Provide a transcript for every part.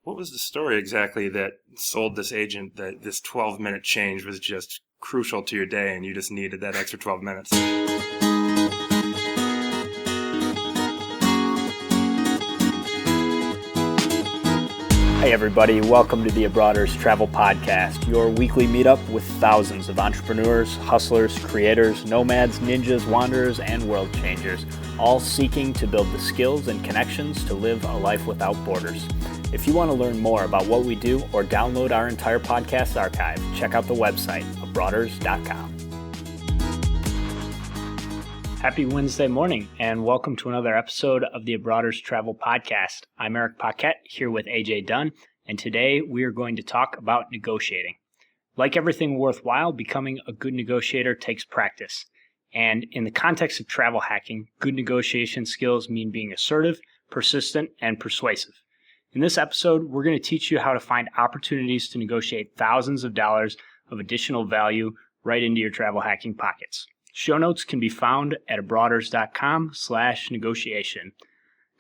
What was the story exactly that sold this agent that this 12-minute change was just crucial to your day and you just needed that extra 12 minutes? Hey everybody, welcome to the Abroaders Travel Podcast, your weekly meetup with thousands of entrepreneurs, hustlers, creators, nomads, ninjas, wanderers, and world changers, all seeking to build the skills and connections to live a life without borders. If you want to learn more about what we do or download our entire podcast archive, check out the website, abroaders.com. Happy Wednesday morning, and welcome to another episode of the Abroaders Travel Podcast. I'm Erik here with AJ Dunn, and today we are going to talk about negotiating. Like everything worthwhile, becoming a good negotiator takes practice. And in the context of travel hacking, good negotiation skills mean being assertive, persistent, and persuasive. In this episode, we're going to teach you how to find opportunities to negotiate thousands of dollars of additional value right into your travel hacking pockets. Show notes can be found at abroaders.com/negotiation.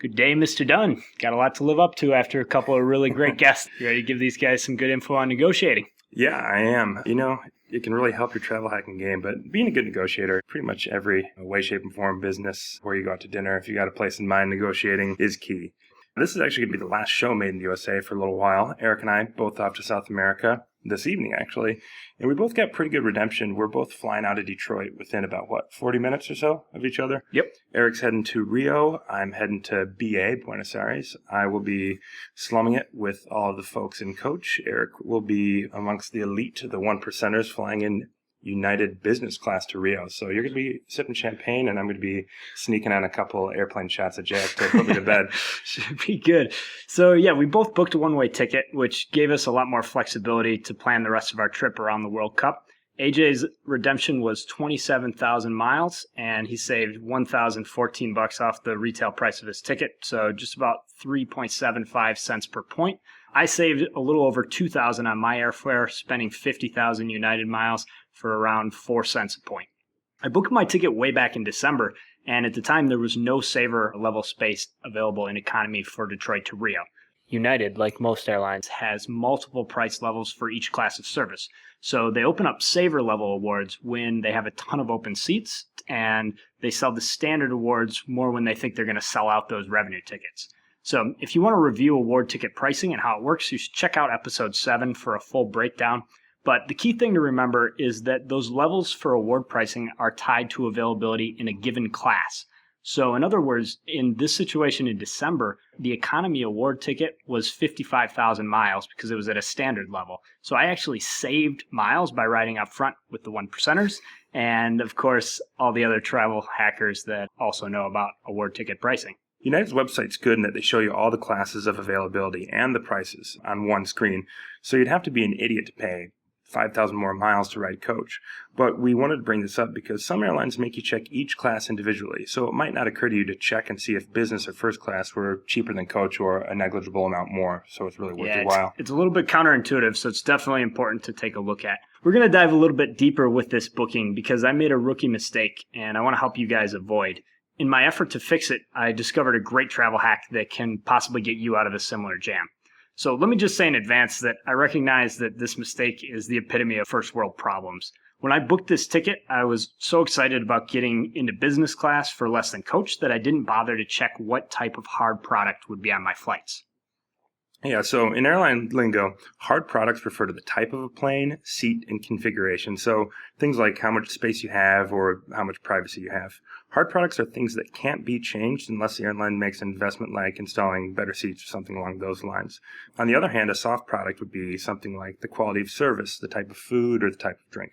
Good day, Mr. Dunn. Got a lot to live up to after a couple of really great guests. You ready to give these guys some good info on negotiating? Yeah, I am. It can really help your travel hacking game, but being a good negotiator, pretty much every way, shape, and form business where you go out to dinner, if you got a place in mind, negotiating is key. This is actually going to be the last show made in the USA for a little while. Erik and I both off to South America this evening, actually. And we both got pretty good redemption. We're both flying out of Detroit within about, 40 minutes or so of each other? Yep. Erik's heading to Rio. I'm heading to BA, Buenos Aires. I will be slumming it with all of the folks in coach. Erik will be amongst the elite, the one percenters flying in United business class to Rio. So you're going to be sipping champagne, and I'm going to be sneaking on a couple airplane shots at Jack to put me to bed. Should be good. So yeah, we both booked a one-way ticket, which gave us a lot more flexibility to plan the rest of our trip around the World Cup. AJ's redemption was 27,000 miles, and he saved $1,014 off the retail price of his ticket, so just about 3.75 cents per point. I saved a little over 2,000 on my airfare, spending 50,000 United miles for around 4 cents a point. I booked my ticket way back in December, and at the time there was no saver level space available in economy for Detroit to Rio. United, like most airlines, has multiple price levels for each class of service. So they open up saver level awards when they have a ton of open seats, and they sell the standard awards more when they think they're going to sell out those revenue tickets. So if you want to review award ticket pricing and how it works, you should check out episode 7 for a full breakdown. But the key thing to remember is that those levels for award pricing are tied to availability in a given class. So in other words, in this situation in December, the economy award ticket was 55,000 miles because it was at a standard level. So I actually saved miles by riding up front with the one percenters and, of course, all the other travel hackers that also know about award ticket pricing. United's website's good in that they show you all the classes of availability and the prices on one screen. So you'd have to be an idiot to pay 5,000 more miles to ride coach. But we wanted to bring this up because some airlines make you check each class individually. So it might not occur to you to check and see if business or first class were cheaper than coach or a negligible amount more. So it's really worth your while. It's a little bit counterintuitive, so it's definitely important to take a look at. We're going to dive a little bit deeper with this booking because I made a rookie mistake and I want to help you guys avoid. In my effort to fix it, I discovered a great travel hack that can possibly get you out of a similar jam. So let me just say in advance that I recognize that this mistake is the epitome of first world problems. When I booked this ticket, I was so excited about getting into business class for less than coach that I didn't bother to check what type of hard product would be on my flights. Yeah, so in airline lingo, hard products refer to the type of a plane, seat, and configuration. So things like how much space you have or how much privacy you have. Hard products are things that can't be changed unless the airline makes an investment like installing better seats or something along those lines. On the other hand, a soft product would be something like the quality of service, the type of food, or the type of drink.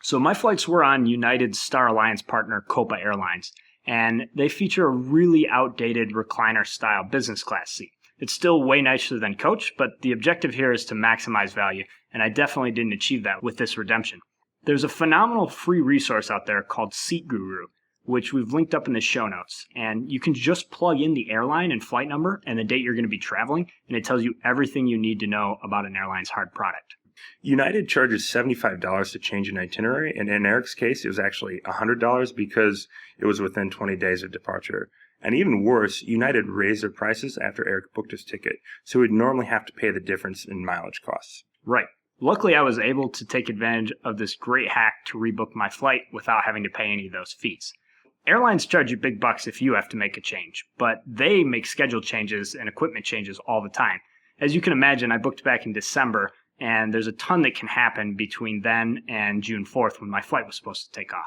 So my flights were on United's Star Alliance partner, Copa Airlines, and they feature a really outdated recliner-style business class seat. It's still way nicer than coach, but the objective here is to maximize value, and I definitely didn't achieve that with this redemption. There's a phenomenal free resource out there called Seat Guru, which we've linked up in the show notes, and you can just plug in the airline and flight number and the date you're going to be traveling, and it tells you everything you need to know about an airline's hard product. United charges $75 to change an itinerary, and in Erik's case, it was actually $100 because it was within 20 days of departure. And even worse, United raised their prices after Erik booked his ticket, so he'd normally have to pay the difference in mileage costs. Right. Luckily, I was able to take advantage of this great hack to rebook my flight without having to pay any of those fees. Airlines charge you big bucks if you have to make a change, but they make schedule changes and equipment changes all the time. As you can imagine, I booked back in December, and there's a ton that can happen between then and June 4th when my flight was supposed to take off.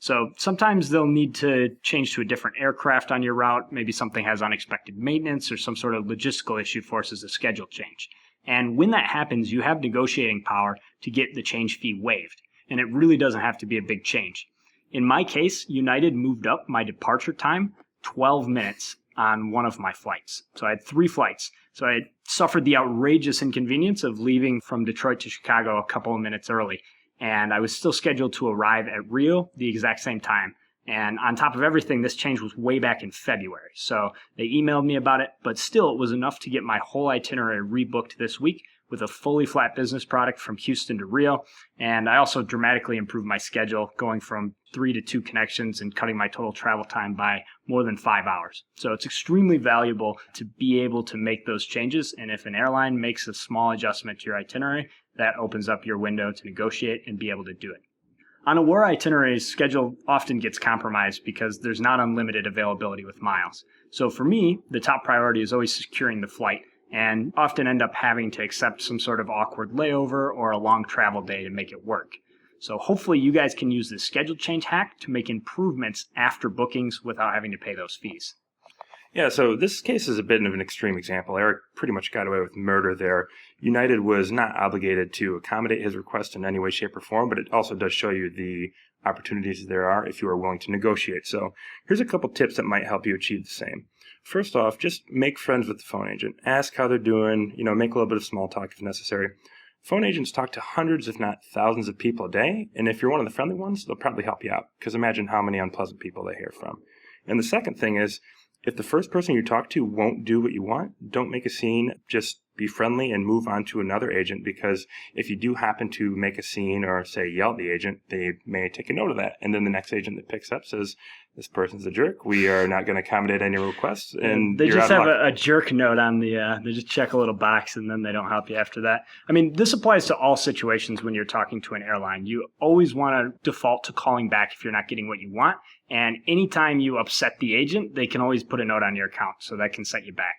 So sometimes they'll need to change to a different aircraft on your route. Maybe something has unexpected maintenance or some sort of logistical issue forces a schedule change. And when that happens, you have negotiating power to get the change fee waived. And it really doesn't have to be a big change. In my case, United moved up my departure time 12 minutes on one of my flights. So I had 3 flights. So I suffered the outrageous inconvenience of leaving from Detroit to Chicago a couple of minutes early. And I was still scheduled to arrive at Rio the exact same time. And on top of everything, this change was way back in February. So they emailed me about it, but still it was enough to get my whole itinerary rebooked this week with a fully flat business product from Houston to Rio. And I also dramatically improved my schedule, going from 3 to 2 connections and cutting my total travel time by more than 5 hours. So it's extremely valuable to be able to make those changes. And if an airline makes a small adjustment to your itinerary, that opens up your window to negotiate and be able to do it. On aware itineraries, schedule often gets compromised because there's not unlimited availability with miles. So for me, the top priority is always securing the flight, and often end up having to accept some sort of awkward layover or a long travel day to make it work. So hopefully you guys can use this schedule change hack to make improvements after bookings without having to pay those fees. Yeah, so this case is a bit of an extreme example. Erik pretty much got away with murder there. United was not obligated to accommodate his request in any way, shape, or form, but it also does show you the opportunities there are if you are willing to negotiate. So here's a couple tips that might help you achieve the same. First off, just make friends with the phone agent. Ask how they're doing, make a little bit of small talk if necessary. Phone agents talk to hundreds, if not thousands of people a day, and if you're one of the friendly ones, they'll probably help you out, because imagine how many unpleasant people they hear from. And the second thing is, if the first person you talk to won't do what you want, don't make a scene. Just be friendly and move on to another agent, because if you do happen to make a scene or, say, yell at the agent, they may take a note of that. And then the next agent that picks up says, this person's a jerk. We are not going to accommodate any requests. And they you're just out of have luck. a jerk note on they just check a little box and then they don't help you after that. I mean, this applies to all situations when you're talking to an airline. You always want to default to calling back if you're not getting what you want. And anytime you upset the agent, they can always put a note on your account, so that can set you back.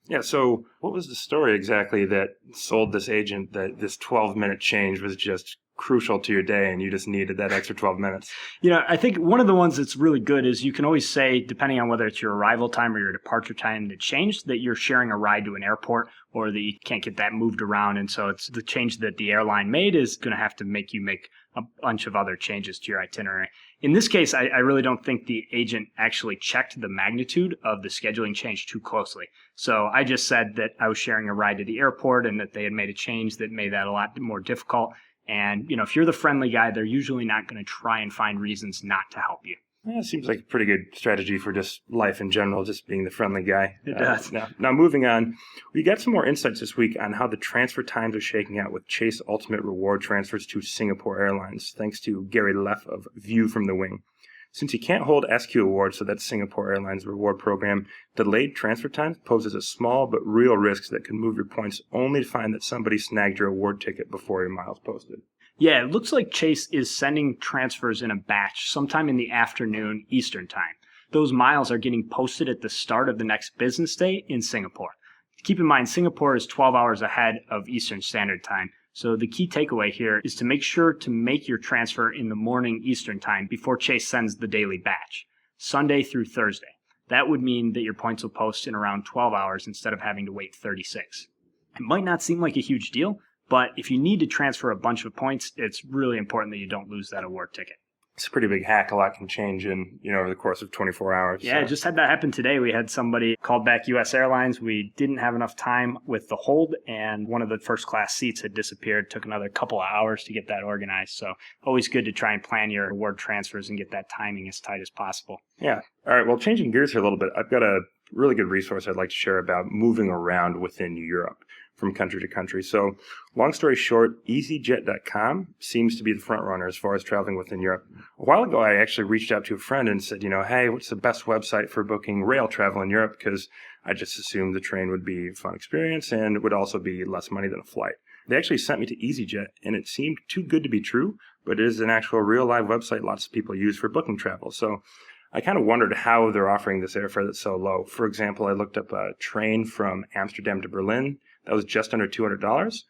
Yeah, so what was the story exactly that sold this agent that this 12-minute change was just crucial to your day and you just needed that extra 12 minutes? I think one of the ones that's really good is you can always say, depending on whether it's your arrival time or your departure time that changed, that you're sharing a ride to an airport or that you can't get that moved around. And so it's the change that the airline made is going to have to make you make a bunch of other changes to your itinerary. In this case, I really don't think the agent actually checked the magnitude of the scheduling change too closely. So I just said that I was sharing a ride to the airport and that they had made a change that made that a lot more difficult. And, if you're the friendly guy, they're usually not going to try and find reasons not to help you. Yeah, it seems like a pretty good strategy for just life in general, just being the friendly guy. It does. Now, moving on, we got some more insights this week on how the transfer times are shaking out with Chase Ultimate Reward transfers to Singapore Airlines, thanks to Gary Leff of View from the Wing. Since he can't hold SQ awards, so that's Singapore Airlines reward program, delayed transfer times poses a small but real risk that can move your points only to find that somebody snagged your award ticket before your miles posted. Yeah, it looks like Chase is sending transfers in a batch sometime in the afternoon Eastern time. Those miles are getting posted at the start of the next business day in Singapore. Keep in mind, Singapore is 12 hours ahead of Eastern Standard Time. So the key takeaway here is to make sure to make your transfer in the morning Eastern time before Chase sends the daily batch, Sunday through Thursday. That would mean that your points will post in around 12 hours instead of having to wait 36. It might not seem like a huge deal, but if you need to transfer a bunch of points, it's really important that you don't lose that award ticket. It's a pretty big hack. A lot can change in, over the course of 24 hours. Yeah, just had that happen today. We had somebody called back U.S. Airlines. We didn't have enough time with the hold, and one of the first class seats had disappeared. Took another couple of hours to get that organized. So always good to try and plan your award transfers and get that timing as tight as possible. Yeah. All right. Well, changing gears here a little bit, I've got a really good resource I'd like to share about moving around within Europe. from country to country. So long story short, easyjet.com seems to be the front runner as far as traveling within Europe. A while ago, I actually reached out to a friend and said, hey, what's the best website for booking rail travel in Europe? Because I just assumed the train would be a fun experience and it would also be less money than a flight. They actually sent me to EasyJet, and it seemed too good to be true, but it is an actual real live website lots of people use for booking travel. So I kind of wondered how they're offering this airfare that's so low. For example, I looked up a train from Amsterdam to Berlin. That was just under $200.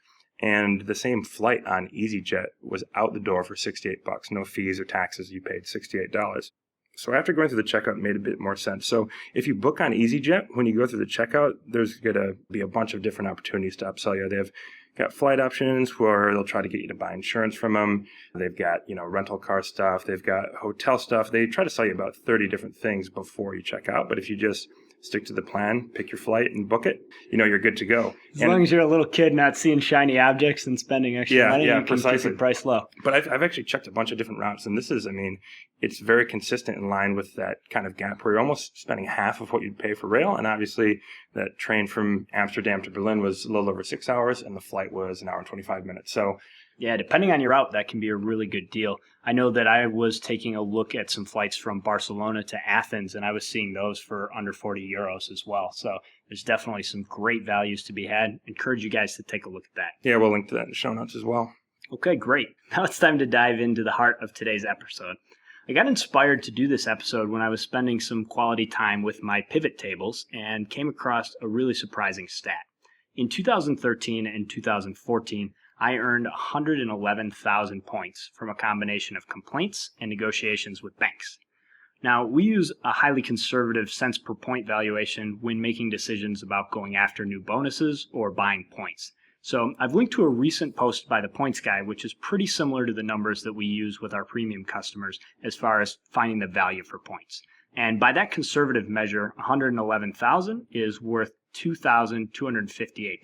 And the same flight on EasyJet was out the door for $68. No fees or taxes. You paid $68. So after going through the checkout, it made a bit more sense. So if you book on EasyJet, when you go through the checkout, there's going to be a bunch of different opportunities to upsell you. They've got flight options where they'll try to get you to buy insurance from them. They've got, rental car stuff. They've got hotel stuff. They try to sell you about 30 different things before you check out. But if you just stick to the plan, pick your flight and book it, you're good to go. As long as you're a little kid not seeing shiny objects and spending extra money, you can keep the price low. But I've actually checked a bunch of different routes, and this is, it's very consistent in line with that kind of gap where you're almost spending half of what you'd pay for rail. And obviously that train from Amsterdam to Berlin was a little over 6 hours, and the flight was an hour and 25 minutes. So yeah, depending on your route, that can be a really good deal. I know that I was taking a look at some flights from Barcelona to Athens, and I was seeing those for under 40 euros as well. So there's definitely some great values to be had. Encourage you guys to take a look at that. Yeah, we'll link to that in the show notes as well. Okay, great. Now it's time to dive into the heart of today's episode. I got inspired to do this episode when I was spending some quality time with my pivot tables and came across a really surprising stat. In 2013 and 2014, I earned 111,000 points from a combination of complaints and negotiations with banks. Now, we use a highly conservative cents per point valuation when making decisions about going after new bonuses or buying points. So I've linked to a recent post by the Points Guy, which is pretty similar to the numbers that we use with our premium customers as far as finding the value for points. And by that conservative measure, 111,000 is worth $2,258.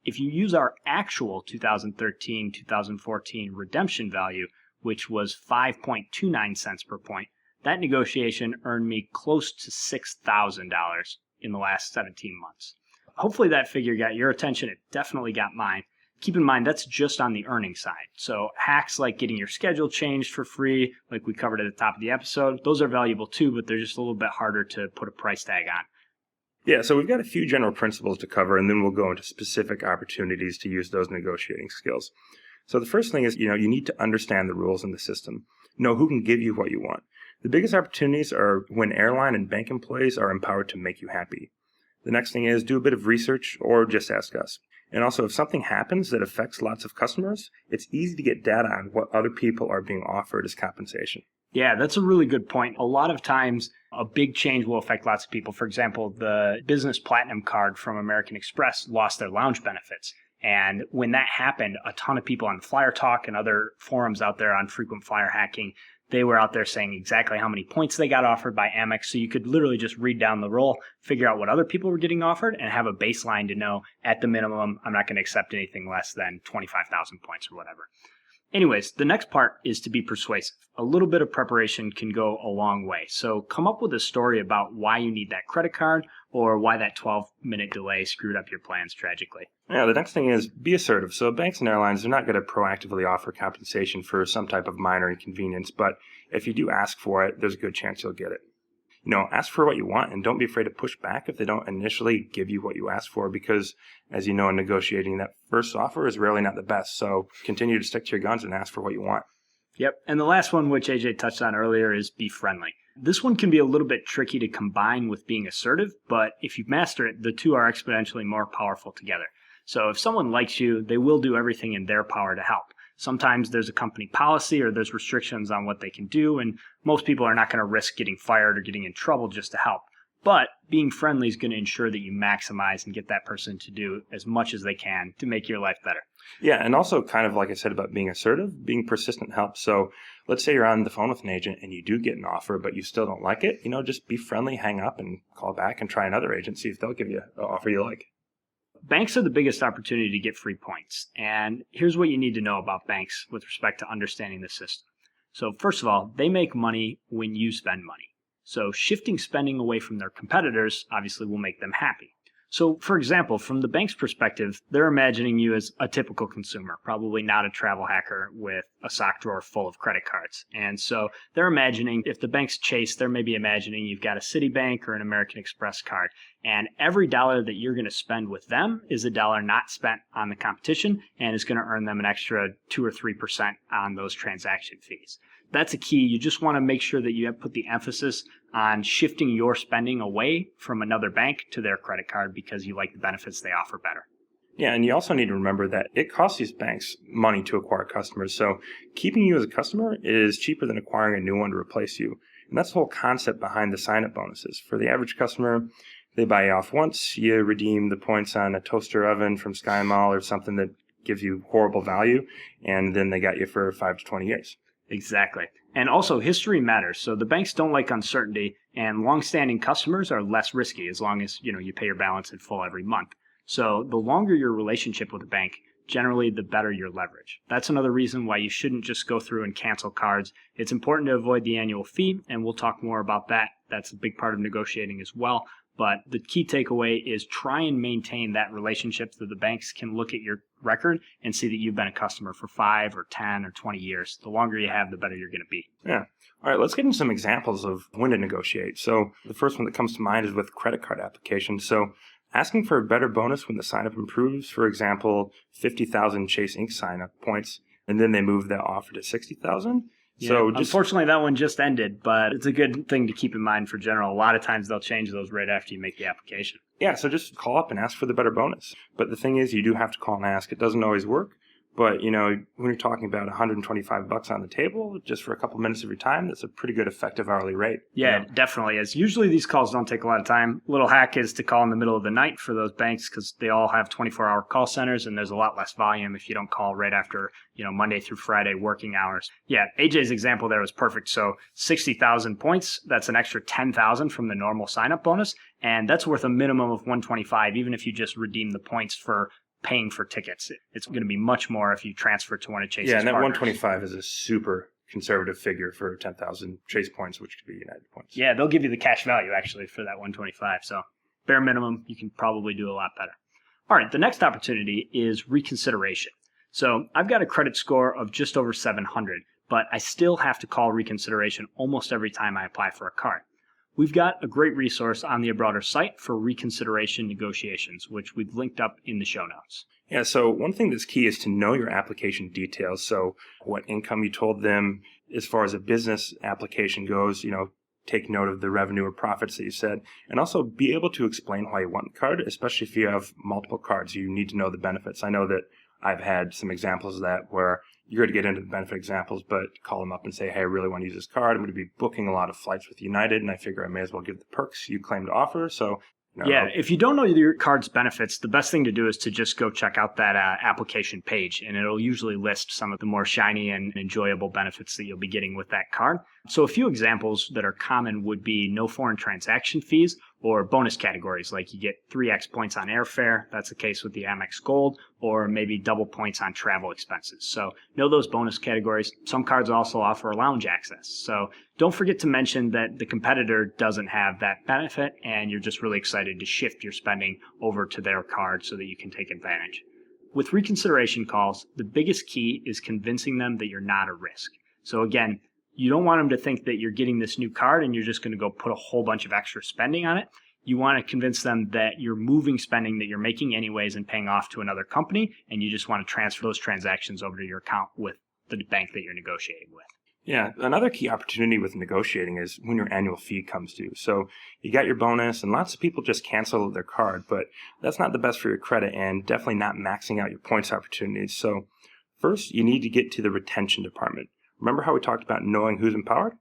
If you use our actual 2013-2014 redemption value, which was 5.29 cents per point, that negotiation earned me close to $6,000 in the last 17 months. Hopefully that figure got your attention. It definitely got mine. Keep in mind, that's just on the earning side. So hacks like getting your schedule changed for free, like we covered at the top of the episode, those are valuable too, but they're just a little bit harder to put a price tag on. Yeah, so we've got a few general principles to cover, and then we'll go into specific opportunities to use those negotiating skills. So the first thing is, you need to understand the rules in the system. Know who can give you what you want. The biggest opportunities are when airline and bank employees are empowered to make you happy. The next thing is do a bit of research or just ask us. And also, if something happens that affects lots of customers, it's easy to get data on what other people are being offered as compensation. Yeah, that's a really good point. A lot of times, a big change will affect lots of people. For example, the Business Platinum card from American Express lost their lounge benefits. And when that happened, a ton of people on Flyer Talk and other forums out there on frequent flyer hacking, they were out there saying exactly how many points they got offered by Amex. So you could literally just read down the roll, figure out what other people were getting offered, and have a baseline to know at the minimum, I'm not going to accept anything less than 25,000 points or whatever. Anyways, the next part is to be persuasive. A little bit of preparation can go a long way. So come up with a story about why you need that credit card or why that 12-minute delay screwed up your plans tragically. Yeah, the next thing is be assertive. So banks and airlines are not going to proactively offer compensation for some type of minor inconvenience, but if you do ask for it, there's a good chance you'll get it. Ask for what you want and don't be afraid to push back if they don't initially give you what you ask for because, as you know, in negotiating, that first offer is rarely not the best. So continue to stick to your guns and ask for what you want. Yep. And the last one, which AJ touched on earlier, is be friendly. This one can be a little bit tricky to combine with being assertive, but if you master it, the two are exponentially more powerful together. So if someone likes you, they will do everything in their power to help. Sometimes there's a company policy or there's restrictions on what they can do, and most people are not going to risk getting fired or getting in trouble just to help. But being friendly is going to ensure that you maximize and get that person to do as much as they can to make your life better. Yeah, and also kind of like I said about being assertive, being persistent helps. So let's say you're on the phone with an agent and you do get an offer, but you still don't like it. Just be friendly, hang up, and call back and try another agent, see if they'll give you an offer you like. Banks are the biggest opportunity to get free points. And here's what you need to know about banks with respect to understanding the system. So first of all, they make money when you spend money. So shifting spending away from their competitors obviously will make them happy. So, for example, from the bank's perspective, they're imagining you as a typical consumer, probably not a travel hacker with a sock drawer full of credit cards. And so they're imagining, if the bank's Chase, they're maybe imagining you've got a Citibank or an American Express card. And every dollar that you're going to spend with them is a dollar not spent on the competition and is going to earn them an extra 2 or 3% on those transaction fees. That's a key. You just want to make sure that you have put the emphasis on shifting your spending away from another bank to their credit card because you like the benefits they offer better. Yeah, and you also need to remember that it costs these banks money to acquire customers. So keeping you as a customer is cheaper than acquiring a new one to replace you. And that's the whole concept behind the sign-up bonuses. For the average customer, they buy you off once, you redeem the points on a toaster oven from Sky Mall or something that gives you horrible value, and then they got you for 5 to 20 years. Exactly. And also, history matters. So the banks don't like uncertainty, and long-standing customers are less risky as long as you pay your balance in full every month. So the longer your relationship with a bank, generally the better your leverage. That's another reason why you shouldn't just go through and cancel cards. It's important to avoid the annual fee, and we'll talk more about that. That's a big part of negotiating as well. But the key takeaway is try and maintain that relationship so the banks can look at your record and see that you've been a customer for 5 or 10 or 20 years. The longer you have, the better you're going to be. Yeah. All right, let's get into some examples of when to negotiate. So the first one that comes to mind is with credit card applications. So asking for a better bonus when the sign-up improves, for example, 50,000 Chase Inc. sign-up points, and then they move that offer to 60,000. Yeah, So unfortunately, that one just ended, but it's a good thing to keep in mind for general. A lot of times they'll change those right after you make the application. Yeah, so just call up and ask for the better bonus. But the thing is, you do have to call and ask. It doesn't always work. But, when you're talking about $125 on the table just for a couple minutes of your time, that's a pretty good effective hourly rate. Yeah, definitely is. Usually these calls don't take a lot of time. Little hack is to call in the middle of the night for those banks because they all have 24-hour call centers and there's a lot less volume if you don't call right after, Monday through Friday working hours. Yeah, AJ's example there was perfect. So 60,000 points, that's an extra 10,000 from the normal sign-up bonus. And that's worth a minimum of 125, even if you just redeem the points for paying for tickets. It's going to be much more if you transfer to one of Chase's and that partners. 125 is a super conservative figure for 10,000 Chase points, which could be United points. Yeah, they'll give you the cash value actually for that 125. So bare minimum, you can probably do a lot better. All right, the next opportunity is reconsideration. So I've got a credit score of just over 700, but I still have to call reconsideration almost every time I apply for a card. We've got a great resource on the Abroader site for reconsideration negotiations, which we've linked up in the show notes. Yeah, so one thing that's key is to know your application details. So what income you told them as far as a business application goes, take note of the revenue or profits that you said, and also be able to explain why you want the card, especially if you have multiple cards. You need to know the benefits. I know that I've had some examples of that where you're going to get into the benefit examples, but call them up and say, hey, I really want to use this card. I'm going to be booking a lot of flights with United, and I figure I may as well give the perks you claim to offer. So, if you don't know your card's benefits, the best thing to do is to just go check out that application page, and it'll usually list some of the more shiny and enjoyable benefits that you'll be getting with that card. So a few examples that are common would be no foreign transaction fees or bonus categories, like you get 3x points on airfare. That's the case with the Amex Gold, or maybe double points on travel expenses. So know those bonus categories. Some cards also offer lounge access. So don't forget to mention that the competitor doesn't have that benefit, and you're just really excited to shift your spending over to their card so that you can take advantage. With reconsideration calls, the biggest key is convincing them that you're not a risk. So again, you don't want them to think that you're getting this new card and you're just going to go put a whole bunch of extra spending on it. You want to convince them that you're moving spending that you're making anyways and paying off to another company, and you just want to transfer those transactions over to your account with the bank that you're negotiating with. Yeah, another key opportunity with negotiating is when your annual fee comes due. So you got your bonus, and lots of people just cancel their card, but that's not the best for your credit and definitely not maxing out your points opportunities. So first, you need to get to the retention department. Remember how we talked about knowing who's empowered?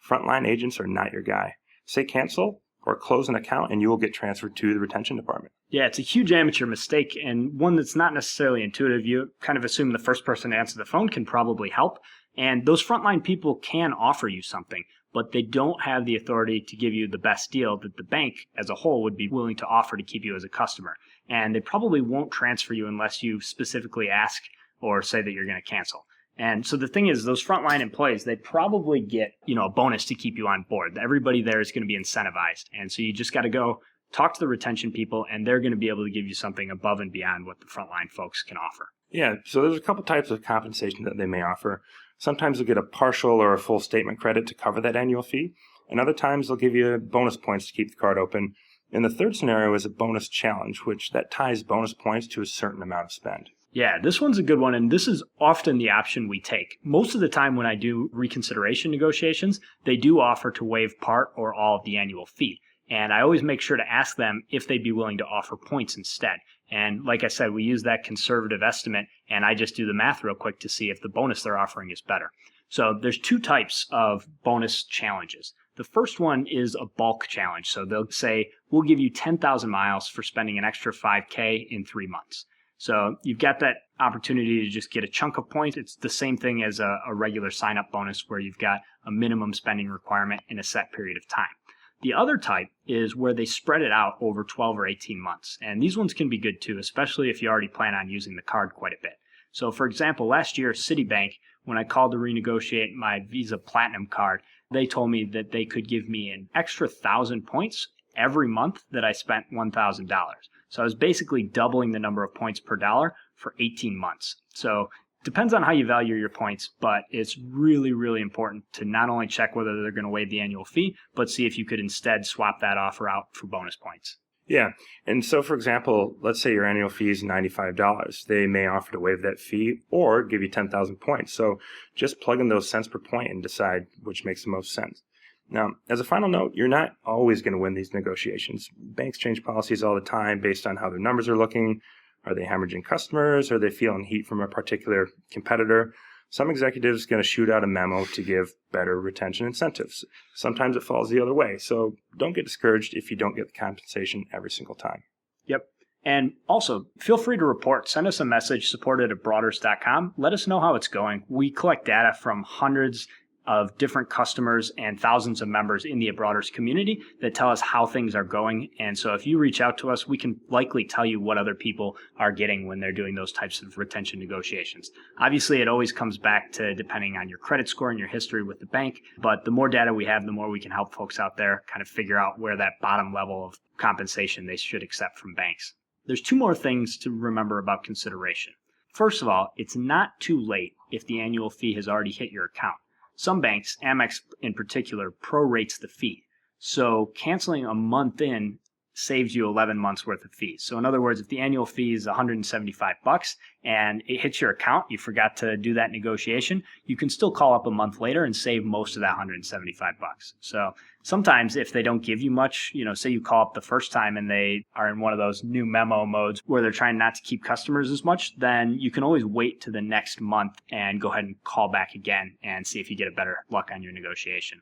Frontline agents are not your guy. Say cancel or close an account, and you will get transferred to the retention department. Yeah, it's a huge amateur mistake, and one that's not necessarily intuitive. You kind of assume the first person to answer the phone can probably help. And those frontline people can offer you something, but they don't have the authority to give you the best deal that the bank as a whole would be willing to offer to keep you as a customer. And they probably won't transfer you unless you specifically ask or say that you're going to cancel. And so the thing is, those frontline employees, they probably get, a bonus to keep you on board. Everybody there is going to be incentivized. And so you just got to go talk to the retention people, and they're going to be able to give you something above and beyond what the frontline folks can offer. Yeah, so there's a couple types of compensation that they may offer. Sometimes you'll get a partial or a full statement credit to cover that annual fee, and other times they'll give you bonus points to keep the card open. And the third scenario is a bonus challenge, which that ties bonus points to a certain amount of spend. Yeah, this one's a good one, and this is often the option we take. Most of the time when I do reconsideration negotiations, they do offer to waive part or all of the annual fee. And I always make sure to ask them if they'd be willing to offer points instead. And like I said, we use that conservative estimate, and I just do the math real quick to see if the bonus they're offering is better. So there's two types of bonus challenges. The first one is a bulk challenge. So they'll say, we'll give you 10,000 miles for spending an extra 5K in 3 months. So you've got that opportunity to just get a chunk of points. It's the same thing as a regular sign-up bonus where you've got a minimum spending requirement in a set period of time. The other type is where they spread it out over 12 or 18 months. And these ones can be good too, especially if you already plan on using the card quite a bit. So for example, last year, Citibank, when I called to renegotiate my Visa Platinum card, they told me that they could give me an extra 1,000 points every month that I spent $1,000. So I was basically doubling the number of points per dollar for 18 months. So depends on how you value your points, but it's really, really important to not only check whether they're going to waive the annual fee, but see if you could instead swap that offer out for bonus points. Yeah, and so for example, let's say your annual fee is $95. They may offer to waive that fee or give you 10,000 points. So just plug in those cents per point and decide which makes the most sense. Now, as a final note, you're not always going to win these negotiations. Banks change policies all the time based on how their numbers are looking. Are they hemorrhaging customers? Are they feeling heat from a particular competitor? Some executives are going to shoot out a memo to give better retention incentives. Sometimes it falls the other way. So don't get discouraged if you don't get the compensation every single time. Yep. And also, feel free to report. Send us a message, support@abroaders.com. Let us know how it's going. We collect data from hundreds of different customers and thousands of members in the Abroaders community that tell us how things are going. And so if you reach out to us, we can likely tell you what other people are getting when they're doing those types of retention negotiations. Obviously, it always comes back to depending on your credit score and your history with the bank. But the more data we have, the more we can help folks out there kind of figure out where that bottom level of compensation they should accept from banks. There's two more things to remember about consideration. First of all, it's not too late if the annual fee has already hit your account. Some banks, Amex in particular, prorates the fee. So canceling a month in saves you 11 months worth of fees. So in other words, if the annual fee is $175 and it hits your account, you forgot to do that negotiation, you can still call up a month later and save most of that $175. So sometimes if they don't give you much, say you call up the first time and they are in one of those new memo modes where they're trying not to keep customers as much, then you can always wait to the next month and go ahead and call back again and see if you get a better luck on your negotiation.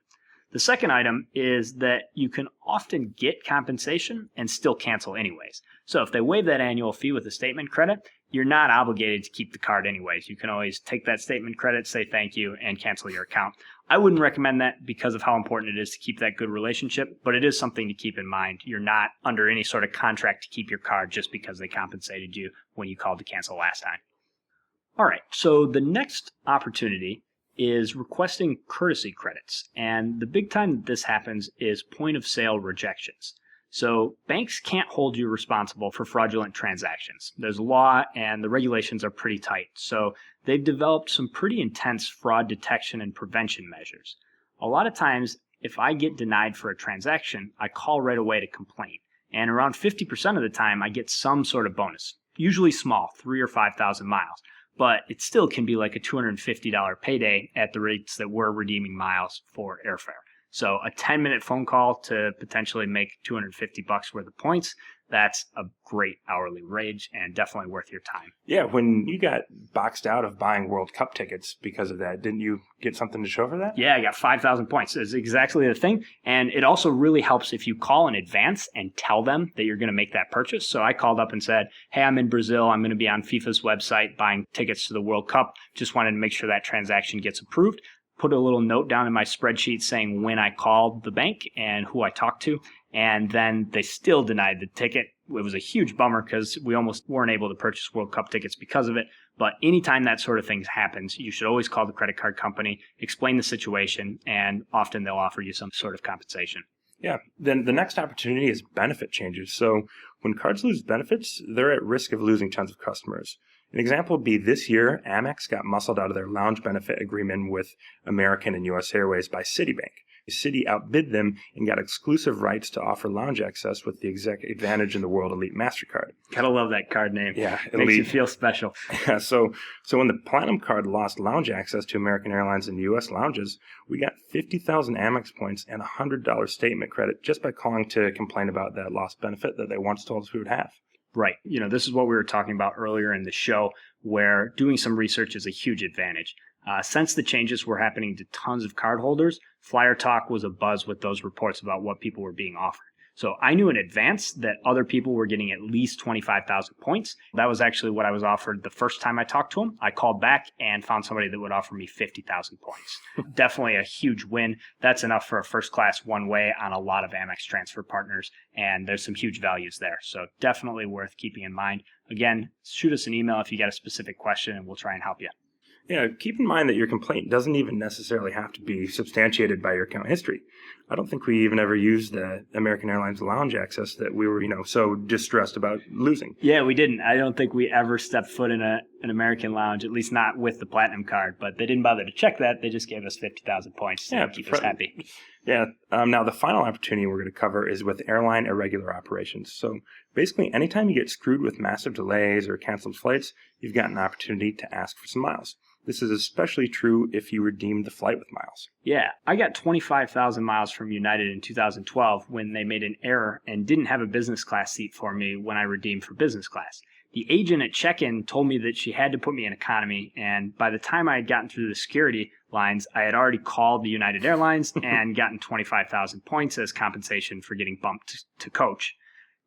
The second item is that you can often get compensation and still cancel anyways. So if they waive that annual fee with a statement credit, you're not obligated to keep the card anyways. You can always take that statement credit, say thank you, and cancel your account. I wouldn't recommend that because of how important it is to keep that good relationship, but it is something to keep in mind. You're not under any sort of contract to keep your card just because they compensated you when you called to cancel last time. All right, so the next opportunity is requesting courtesy credits. And the big time that this happens is point of sale rejections. So banks can't hold you responsible for fraudulent transactions. There's a law and the regulations are pretty tight. So they've developed some pretty intense fraud detection and prevention measures. A lot of times, if I get denied for a transaction, I call right away to complain. And around 50% of the time, I get some sort of bonus, usually small, 3,000 or 5,000 miles. But it still can be like a $250 payday at the rates that we're redeeming miles for airfare. So a 10-minute phone call to potentially make $250 worth of points, that's a great hourly wage and definitely worth your time. Yeah, when you got boxed out of buying World Cup tickets because of that, didn't you get something to show for that? Yeah, I got 5,000 points. It's exactly the thing. And it also really helps if you call in advance and tell them that you're going to make that purchase. So I called up and said, hey, I'm in Brazil. I'm going to be on FIFA's website buying tickets to the World Cup. Just wanted to make sure that transaction gets approved. Put a little note down in my spreadsheet saying when I called the bank and who I talked to, and then they still denied the ticket. It was a huge bummer because we almost weren't able to purchase World Cup tickets because of it. But anytime that sort of thing happens, you should always call the credit card company, explain the situation, and often they'll offer you some sort of compensation. Yeah. Then the next opportunity is benefit changes. So when cards lose benefits, they're at risk of losing tons of customers. An example would be this year, Amex got muscled out of their lounge benefit agreement with American and U.S. Airways by Citibank. Citi outbid them and got exclusive rights to offer lounge access with the exact advantage in the World Elite MasterCard. Gotta love that card name. Yeah, Makes you feel special. Yeah, so when the Platinum card lost lounge access to American Airlines and U.S. lounges, we got 50,000 Amex points and a $100 statement credit just by calling to complain about that lost benefit that they once told us we would have. Right. This is what we were talking about earlier in the show, where doing some research is a huge advantage. Since the changes were happening to tons of cardholders, Flyer Talk was abuzz with those reports about what people were being offered. So I knew in advance that other people were getting at least 25,000 points. That was actually what I was offered the first time I talked to them. I called back and found somebody that would offer me 50,000 points. Definitely a huge win. That's enough for a first class one way on a lot of Amex transfer partners, and there's some huge values there. So definitely worth keeping in mind. Again, shoot us an email if you got a specific question and we'll try and help you. Yeah, keep in mind that your complaint doesn't even necessarily have to be substantiated by your account history. I don't think we even ever used the American Airlines lounge access that we were, so distressed about losing. Yeah, we didn't. I don't think we ever stepped foot in an American lounge, at least not with the Platinum card, but they didn't bother to check that. They just gave us 50,000 points to keep us happy. Yeah. Now, the final opportunity we're going to cover is with airline irregular operations. So basically, anytime you get screwed with massive delays or canceled flights, you've got an opportunity to ask for some miles. This is especially true if you redeemed the flight with miles. Yeah, I got 25,000 miles from United in 2012 when they made an error and didn't have a business class seat for me when I redeemed for business class. The agent at check-in told me that she had to put me in economy, and by the time I had gotten through the security lines, I had already called the United Airlines and gotten 25,000 points as compensation for getting bumped to coach.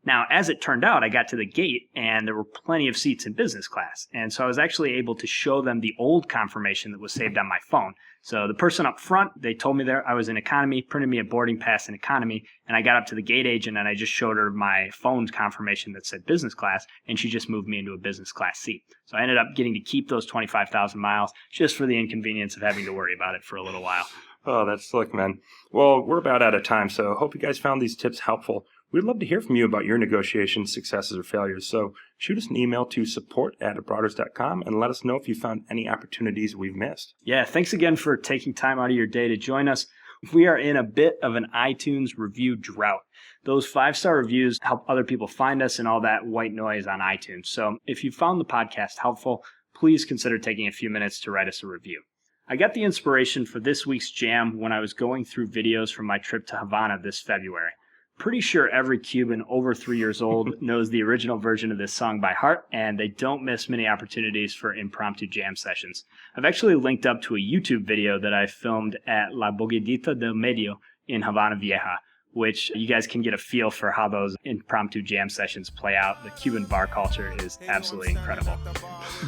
Now, as it turned out, I got to the gate and there were plenty of seats in business class. And so I was actually able to show them the old confirmation that was saved on my phone. So the person up front, they told me there I was in economy, printed me a boarding pass in economy, and I got up to the gate agent and I just showed her my phone's confirmation that said business class, and she just moved me into a business class seat. So I ended up getting to keep those 25,000 miles just for the inconvenience of having to worry about it for a little while. Oh, that's slick, man. Well, we're about out of time, so hope you guys found these tips helpful. We'd love to hear from you about your negotiation successes or failures, so shoot us an email to support@abroaders.com and let us know if you found any opportunities we've missed. Yeah, thanks again for taking time out of your day to join us. We are in a bit of an iTunes review drought. Those 5-star reviews help other people find us and all that white noise on iTunes. So if you found the podcast helpful, please consider taking a few minutes to write us a review. I got the inspiration for this week's jam when I was going through videos from my trip to Havana this February. Pretty sure every Cuban over 3 years old knows the original version of this song by heart, and they don't miss many opportunities for impromptu jam sessions. I've actually linked up to a YouTube video that I filmed at La Boguedita del Medio in Havana Vieja, which you guys can get a feel for how those impromptu jam sessions play out. The Cuban bar culture is absolutely incredible.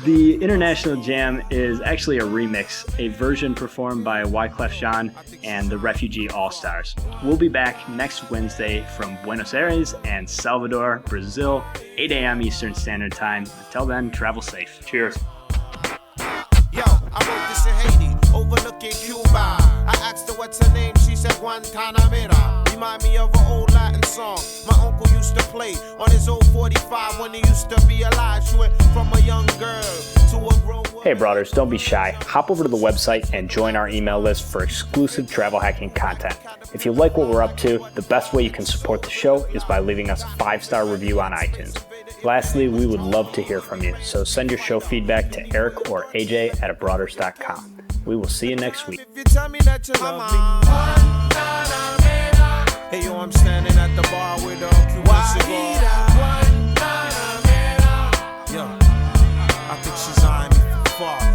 The International Jam is actually a remix, a version performed by Wyclef Jean and the Refugee All-Stars. We'll be back next Wednesday from Buenos Aires and Salvador, Brazil, 8 a.m. Eastern Standard Time. Until then, travel safe. Cheers. Yo, I wrote this in Haiti, overlooking Cuba. I asked her what's her name, she said Guantanamera. Remind me of an old Latin song my uncle used to play on his old 45 when he used to be alive. She went from a young girl to a grown woman. Hey brothers, don't be shy. Hop over to the website and join our email list for exclusive travel hacking content. If you like what we're up to, the best way you can support the show is by leaving us a 5-star review on iTunes. Lastly, we would love to hear from you, so send your show feedback to Erik or AJ at abroaders.com. We will see you next week. If you tell me that you love me, hey yo, I'm standing at the bar with a Cuban cigar. Yo, I think she's eyeing me from far.